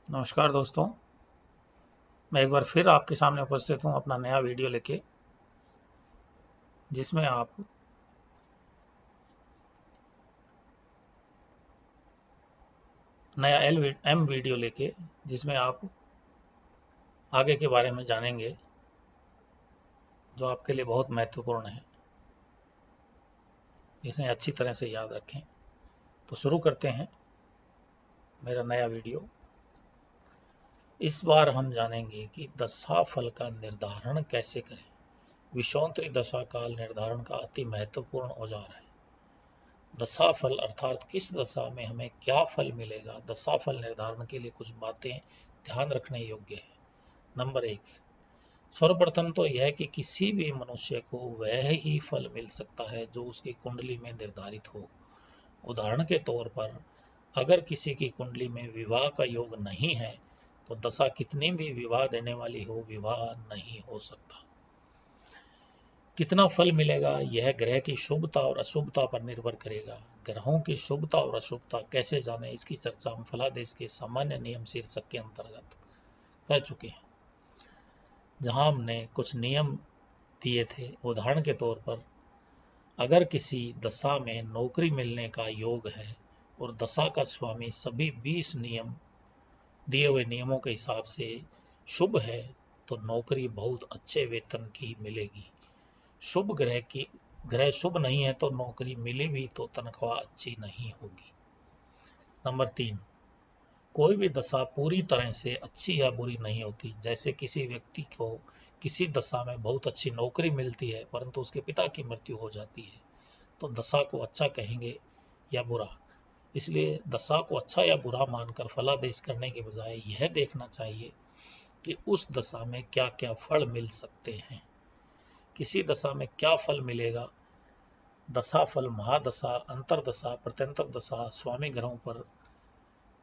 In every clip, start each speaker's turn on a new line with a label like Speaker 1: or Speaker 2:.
Speaker 1: नमस्कार दोस्तों, मैं एक बार फिर आपके सामने उपस्थित हूं अपना नया वीडियो लेके, जिसमें आप नया एम वीडियो लेके जिसमें आप आगे के बारे में जानेंगे, जो आपके लिए बहुत महत्वपूर्ण है। इसे अच्छी तरह से याद रखें। तो शुरू करते हैं मेरा नया वीडियो। इस बार हम जानेंगे कि दशा फल का निर्धारण कैसे करें। विषोत्तरी दशा काल निर्धारण का अति महत्वपूर्ण औजार है। दशा फल अर्थात किस दशा में हमें क्या फल मिलेगा, दशा फल निर्धारण के लिए कुछ बातें ध्यान रखने योग्य है। नंबर 1, सर्वप्रथम तो यह कि किसी भी मनुष्य को वह ही फल मिल सकता है जो उसकी कुंडली में निर्धारित हो। उदाहरण के तौर पर अगर किसी की कुंडली में विवाह का योग नहीं है तो दशा कितनी भी विवाह देने वाली हो, विवाह नहीं हो सकता। कितना फल मिलेगा यह ग्रह की शुभता और अशुभता पर निर्भर करेगा। ग्रहों की शुभता और अशुभता कैसे जाने, इसकी चर्चा हम फलादेश के सामान्य नियम शीर्षक के अंतर्गत कर चुके हैं, जहां हमने कुछ नियम दिए थे। उदाहरण के तौर पर अगर किसी दशा में नौकरी मिलने का योग है और दशा का स्वामी सभी 20 नियम दिए हुए नियमों के हिसाब से शुभ है तो नौकरी बहुत अच्छे वेतन की मिलेगी। शुभ ग्रह शुभ नहीं है तो नौकरी मिली भी तो तनख्वाह अच्छी नहीं होगी। नंबर 3, कोई भी दशा पूरी तरह से अच्छी या बुरी नहीं होती। जैसे किसी व्यक्ति को किसी दशा में बहुत अच्छी नौकरी मिलती है परंतु उसके पिता की मृत्यु हो जाती है तो दशा को अच्छा कहेंगे या बुरा। इसलिए दशा को अच्छा या बुरा मानकर फलादेश करने के बजाय यह देखना चाहिए कि उस दशा में क्या क्या फल मिल सकते हैं। किसी दशा में क्या फल मिलेगा, दशा फल महादशा, अंतरदशा, प्रत्यंतर दशा, स्वामी ग्रहों पर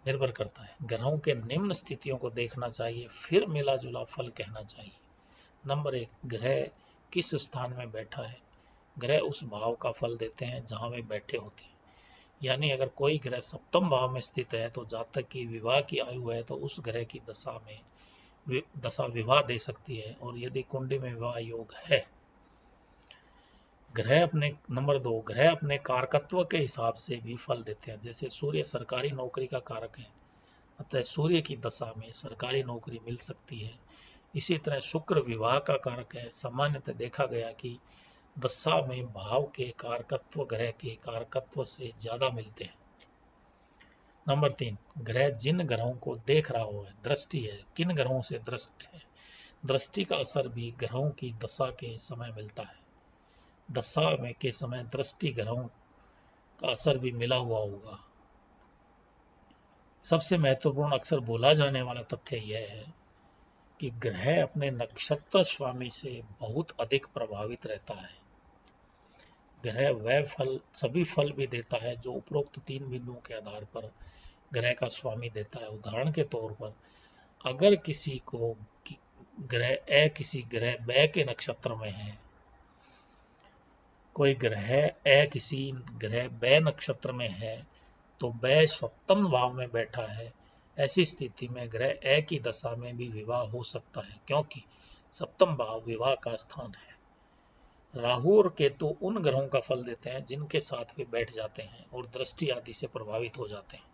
Speaker 1: निर्भर करता है। ग्रहों के निम्न स्थितियों को देखना चाहिए फिर मिला जुला फल कहना चाहिए। नंबर 1, ग्रह किस स्थान में बैठा है। ग्रह उस भाव का फल देते हैं जहां वे बैठे होते हैं। यानी अगर कोई ग्रह सप्तम भाव में स्थित है तो जातक की विवाह की आयु है तो उस ग्रह की दशा में दशा विवाह दे सकती है, और यदि कुंडली में विवाह योग है। नंबर 2, ग्रह अपने कारकत्व के हिसाब से भी फल देते हैं। जैसे सूर्य सरकारी नौकरी का कारक है, अतः सूर्य की दशा में सरकारी नौकरी मिल सकती है। इसी तरह शुक्र विवाह का कारक है। सामान्यतः देखा गया कि दशा में भाव के कारकत्व ग्रह के कारकत्व से ज्यादा मिलते हैं। नंबर 3, ग्रह जिन ग्रहों को देख रहा हो है, दृष्टि है, किन ग्रहों से दृष्ट है। दृष्टि का असर भी ग्रहों की दशा के समय मिलता है। दशा में के समय दृष्टि ग्रहों का असर भी मिला हुआ होगा। सबसे महत्वपूर्ण अक्सर भूला जाने वाला तथ्य यह है कि ग्रह अपने नक्षत्र स्वामी से बहुत अधिक प्रभावित रहता है। ग्रह वह सभी फल भी देता है जो उपरोक्त 3 बिंदुओं के आधार पर ग्रह का स्वामी देता है। उदाहरण के तौर पर अगर किसी को किसी ग्रह ब के नक्षत्र में है, कोई ग्रह किसी ग्रह ब नक्षत्र में है तो ब सप्तम भाव में बैठा है। ऐसी स्थिति में ग्रह ए की दशा में भी विवाह हो सकता है, क्योंकि सप्तम भाव विवाह का स्थान है। राहु और केतु उन ग्रहों का फल देते हैं जिनके साथ वे बैठ जाते हैं और दृष्टि आदि से प्रभावित हो जाते हैं।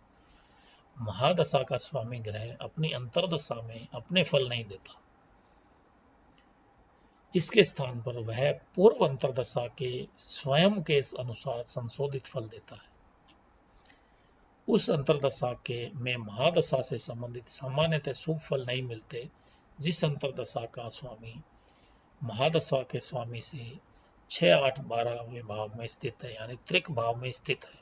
Speaker 1: महादशा का स्वामी ग्रह अपनी अंतरदशा में अपने फल नहीं देता। इसके स्थान पर वह पूर्व अंतरदशा के स्वयं के अनुसार संशोधित फल देता है। उस अंतरदशा के में महादशा से संबंधित सामान्यतः शुभ फल नहीं मिलते। जिस अंतरदशा का स्वामी महादशा के स्वामी से 6, 8, 12वें भाव में स्थित है, यानी त्रिक भाव में स्थित है,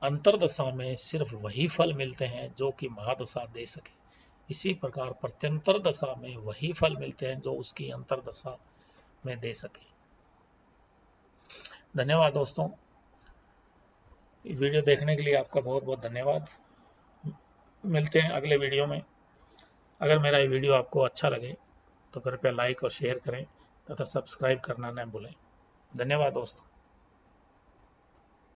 Speaker 1: अंतरदशा में सिर्फ वही फल मिलते हैं जो कि महादशा दे सके। इसी प्रकार प्रत्यंतर दशा में वही फल मिलते हैं जो उसकी अंतरदशा में दे सके। धन्यवाद दोस्तों, वीडियो देखने के लिए आपका बहुत बहुत धन्यवाद। मिलते हैं अगले वीडियो में। अगर मेरा ये वीडियो आपको अच्छा लगे तो कृपया लाइक और शेयर करें तथा सब्सक्राइब करना न भूलें। धन्यवाद दोस्तों।